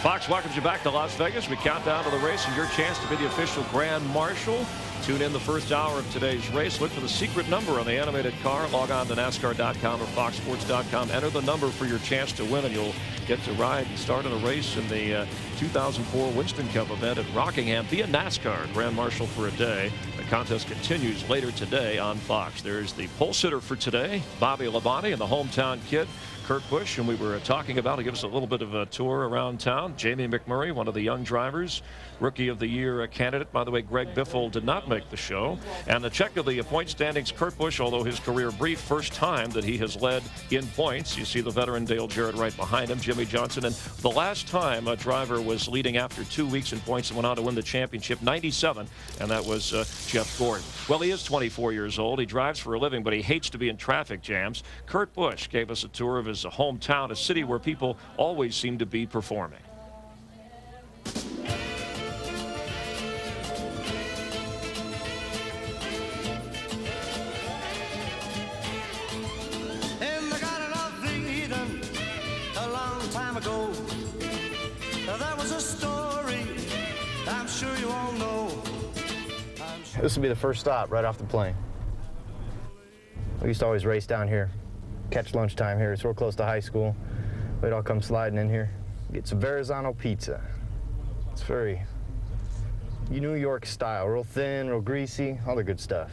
Fox welcomes you back to Las Vegas. We count down to the race and your chance to be the official Grand Marshal. Tune in the first hour of today's race. Look for the secret number on the animated car. Log on to NASCAR.com or FoxSports.com. Enter the number for your chance to win, and you'll get to ride and start in a race in the 2004 Winston Cup event at Rockingham. Be a NASCAR Grand Marshal for a day. The contest continues later today on Fox. There's the pole sitter for today, Bobby Labonte, and the hometown kid, Kurt Busch, and we were talking about, to give us a little bit of a tour around town, Jamie McMurray, one of the young drivers, Rookie of the Year candidate. By the way, Greg Biffle did not make the show. And the check of the point standings, Kurt Busch, although his career brief, first time that he has led in points. You see the veteran Dale Jarrett right behind him, Jimmy Johnson. And the last time a driver was leading after 2 weeks in points and went on to win the championship, 97, and that was Jeff Gordon. Well, he is 24 years old. He drives for a living, but he hates to be in traffic jams. Kurt Busch gave us a tour of his hometown, a city where people always seem to be performing. This will be the first stop right off the plane. We used to always race down here, catch lunchtime here. It's real close to high school. We'd all come sliding in here, get some Verrazano pizza. It's very New York style, real thin, real greasy, all the good stuff.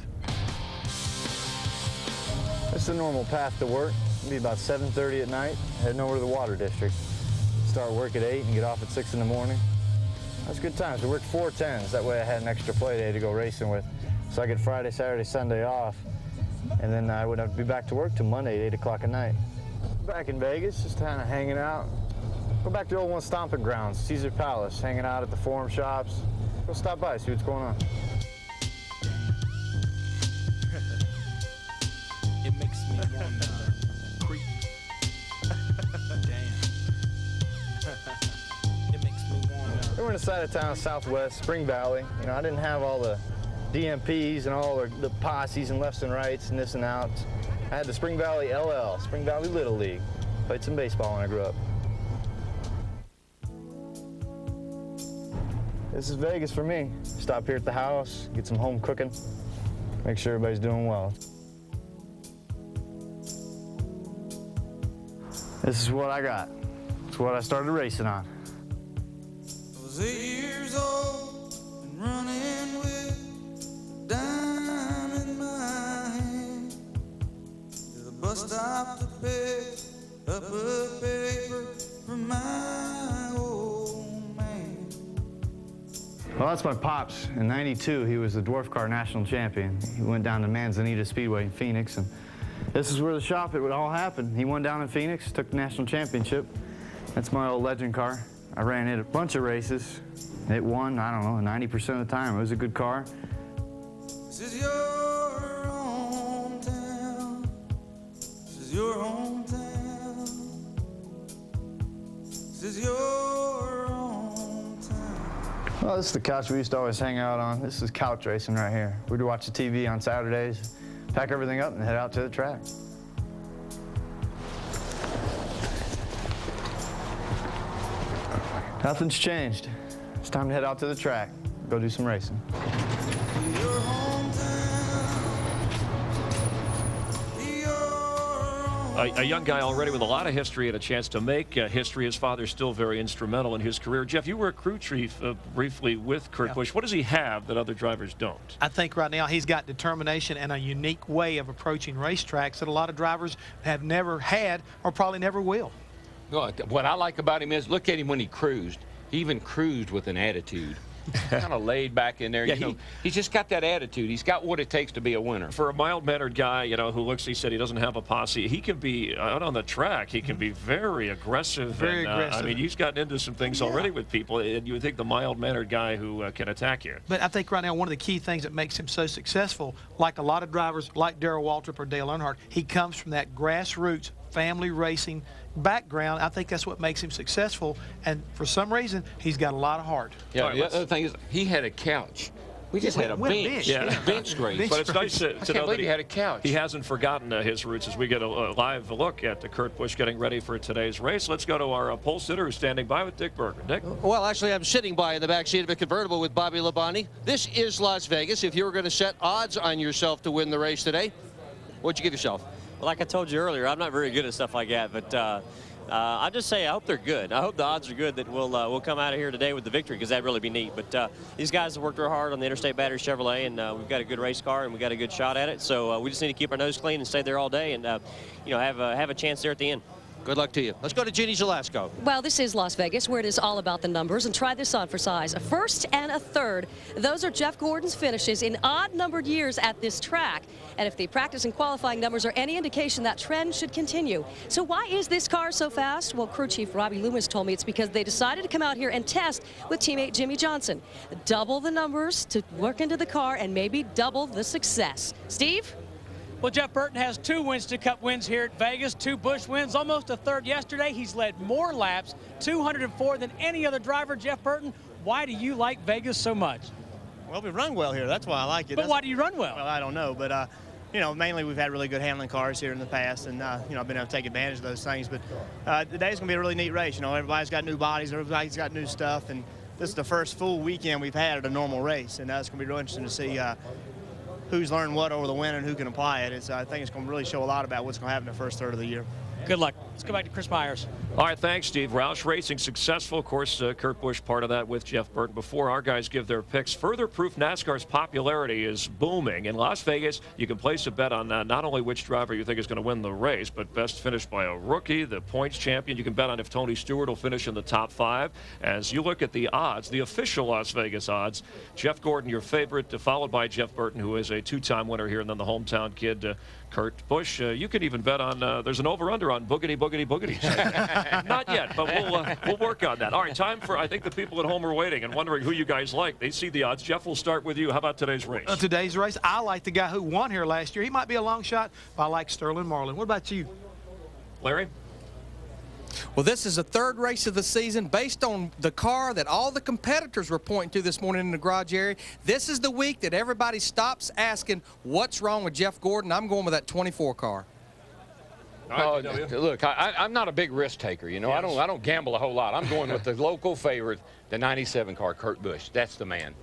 This is the normal path to work. It'll be about 7:30 at night, heading over to the Water District. Start work at 8 and get off at 6 in the morning. That's good times. We worked 4 10s. That way I had an extra play day to go racing with. So I get Friday, Saturday, Sunday off. And then I would have to be back to work till Monday at 8 o'clock at night. Back in Vegas, just kind of hanging out. Go back to the old one stomping grounds, Caesar Palace, hanging out at the forum shops. Go stop by, see what's going on. It makes me want to creep. Damn. We're in the side of town, Southwest, Spring Valley. You know, I didn't have all the DMPs and all the posses and lefts and rights and this and outs. I had the Spring Valley LL, Spring Valley Little League. Played some baseball when I grew up. This is Vegas for me. Stop here at the house, get some home cooking, make sure everybody's doing well. This is what I got. It's what I started racing on. I was 8 years old and running with a dime in my hand to the bus stop to pick up a paper from my old man. Well, that's my pops. In '92, he was the dwarf car national champion. He went down to Manzanita Speedway in Phoenix, and this is where the shop, it would all happen. He won down in Phoenix, took the national championship. That's my old legend car. I ran it a bunch of races. It won, I don't know, 90% of the time. It was a good car. This is your hometown. This is your hometown. This is your hometown. Well, this is the couch we used to always hang out on. This is couch racing right here. We'd watch the TV on Saturdays, pack everything up, and head out to the track. Nothing's changed. It's time to head out to the track, go do some racing. A young guy already with a lot of history and a chance to make history. His father's still very instrumental in his career. Jeff, you were a crew chief briefly with Kurt Busch. What does he have that other drivers don't? I think right now he's got determination and a unique way of approaching racetracks that a lot of drivers have never had or probably never will. Well, what I like about him is, look at him when he cruised. He even cruised with an attitude. Kind of laid back in there. Yeah, he's just got that attitude. He's got what it takes to be a winner. For a mild-mannered guy, you know, who looks, he said he doesn't have a posse, he can be out on the track. He can be very aggressive. Very aggressive. I mean, he's gotten into some things already with people, and you would think the mild-mannered guy who can attack you. But I think right now one of the key things that makes him so successful, like a lot of drivers like Darrell Waltrip or Dale Earnhardt, he comes from that grassroots family racing background. I think that's what makes him successful, and for some reason he's got a lot of heart. Yeah, the other thing is he had a couch We just had a bench. Yeah. Bench race. But it's nice to know that he had a couch. He hasn't forgotten his roots as we get a live look at Kurt Busch getting ready for today's race. Let's go to our pole sitter who's standing by with Dick Berger. Dick? Well, actually, I'm sitting by in the back seat of a convertible with Bobby Labonte. This is Las Vegas. If you were going to set odds on yourself to win the race today, what'd you give yourself? Well, like I told you earlier, I'm not very good at stuff like that, but I'll just say I hope they're good. I hope the odds are good that we'll come out of here today with the victory, because that'd really be neat. But these guys have worked real hard on the Interstate Battery Chevrolet, and we've got a good race car, and we've got a good shot at it. So we just need to keep our nose clean and stay there all day, and have a chance there at the end. Good luck to you. Let's go to Jeannie Zelasco. Well, this is Las Vegas, where it is all about the numbers. And try this on for size. A first and a third. Those are Jeff Gordon's finishes in odd-numbered years at this track. And if the practice and qualifying numbers are any indication, that trend should continue. So why is this car so fast? Well, crew chief Robbie Loomis told me it's because they decided to come out here and test with teammate Jimmy Johnson. Double the numbers to work into the car and maybe double the success. Steve? Well, Jeff Burton has 2 Winston Cup wins here at Vegas, 2 Busch wins, almost a third yesterday. He's led more laps, 204, than any other driver. Jeff Burton, why do you like Vegas so much? Well, we run well here. That's why I like it. But why do you run well? Well, I don't know, but mainly we've had really good handling cars here in the past, and I've been able to take advantage of those things. But today's gonna be a really neat race. Everybody's got new bodies, everybody's got new stuff, and this is the first full weekend we've had at a normal race, and it's gonna be real interesting to see who's learned what over the winter and who can apply it. I think it's going to really show a lot about what's going to happen in the first third of the year. Good luck. Let's go back to Chris Myers. All right, thanks, Steve. Roush Racing successful. Of course, Kurt Busch part of that with Jeff Burton. Before our guys give their picks, further proof NASCAR's popularity is booming. In Las Vegas, you can place a bet on not only which driver you think is going to win the race, but best finished by a rookie, the points champion. You can bet on if Tony Stewart will finish in the top 5. As you look at the odds, the official Las Vegas odds, Jeff Gordon, your favorite, followed by Jeff Burton, who is a 2-time winner here, and then the hometown kid, Kurt Busch. You can even bet on, there's an over-under on boogity, boogity, boogities. Not yet, but we'll work on that. All right, time for, I think the people at home are waiting and wondering who you guys like. They see the odds. Jeff, we'll start with you. How about today's race? Today's race, I like the guy who won here last year. He might be a long shot, but I like Sterling Marlin. What about you? Larry? Well, this is the 3rd race of the season based on the car that all the competitors were pointing to this morning in the garage area. This is the week that everybody stops asking what's wrong with Jeff Gordon. I'm going with that 24 car. Look, I'm not a big risk taker. Yes. I don't gamble a whole lot. I'm going with the local favorite, the 97 car, Kurt Busch. That's the man.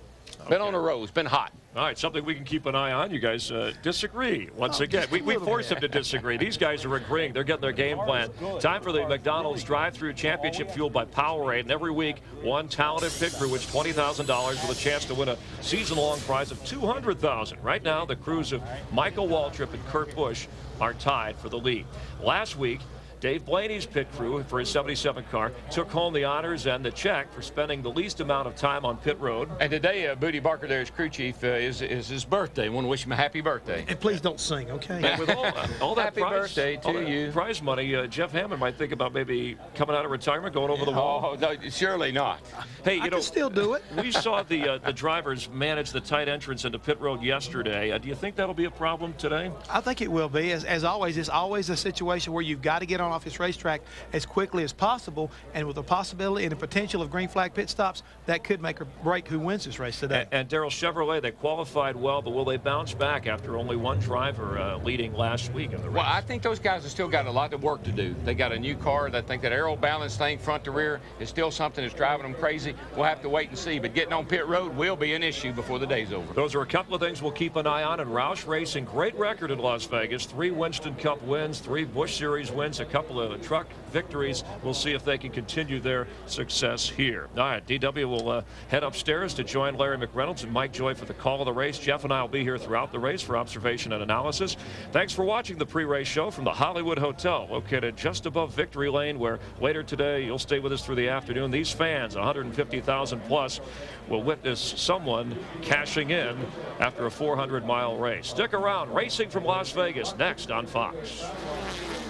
Been on the road. It's been hot. All right, something we can keep an eye on. You guys disagree once again. We force them to disagree. These guys are agreeing. They're getting their game plan. Time for the McDonald's drive-through championship fueled by Powerade. And every week, one talented pit crew wins $20,000 with a chance to win a season-long prize of $200,000. Right now, the crews of Michael Waltrip and Kurt Busch are tied for the lead. Last week, Dave Blaney's pit crew for his 77 car took home the honors and the check for spending the least amount of time on pit road. And today, Booty Barker, there, his crew chief, is his birthday. I want to wish him a happy birthday. And please don't sing, okay? And with all that happy birthday to you. Prize money, Jeff Hammond might think about maybe coming out of retirement, going over the wall. Oh, no, surely not. Hey, I can still do it. We saw the drivers manage the tight entrance into pit road yesterday. Do you think that'll be a problem today? I think it will be. As always, it's always a situation where you've got to get on off this racetrack as quickly as possible, and with the possibility and the potential of green flag pit stops, that could make or break who wins this race today. And Darrell, Chevrolet, they qualified well, but will they bounce back after only one driver leading last week in the race? Well, I think those guys have still got a lot of work to do. They got a new car. I think that aero balance thing front to rear is still something that's driving them crazy. We'll have to wait and see, but getting on pit road will be an issue before the day's over. Those are a couple of things we'll keep an eye on. And Roush Racing, great record in Las Vegas. 3 Winston Cup wins, 3 Busch Series wins, a couple of truck victories. We'll see if they can continue their success here. All right, DW will head upstairs to join Larry McReynolds and Mike Joy for the call of the race. Jeff and I will be here throughout the race for observation and analysis. Thanks for watching the pre-race show from the Hollywood Hotel, located just above Victory Lane, where later today you'll stay with us through the afternoon. These fans, 150,000 plus, will witness someone cashing in after a 400-mile race. Stick around. Racing from Las Vegas next on Fox.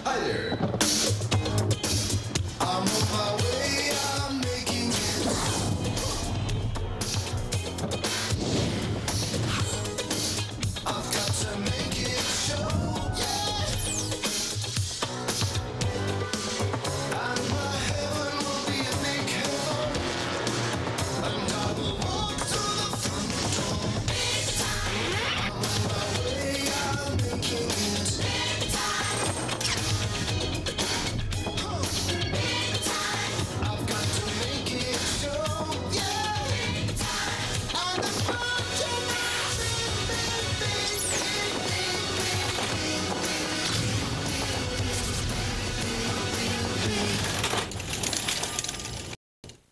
Hi there.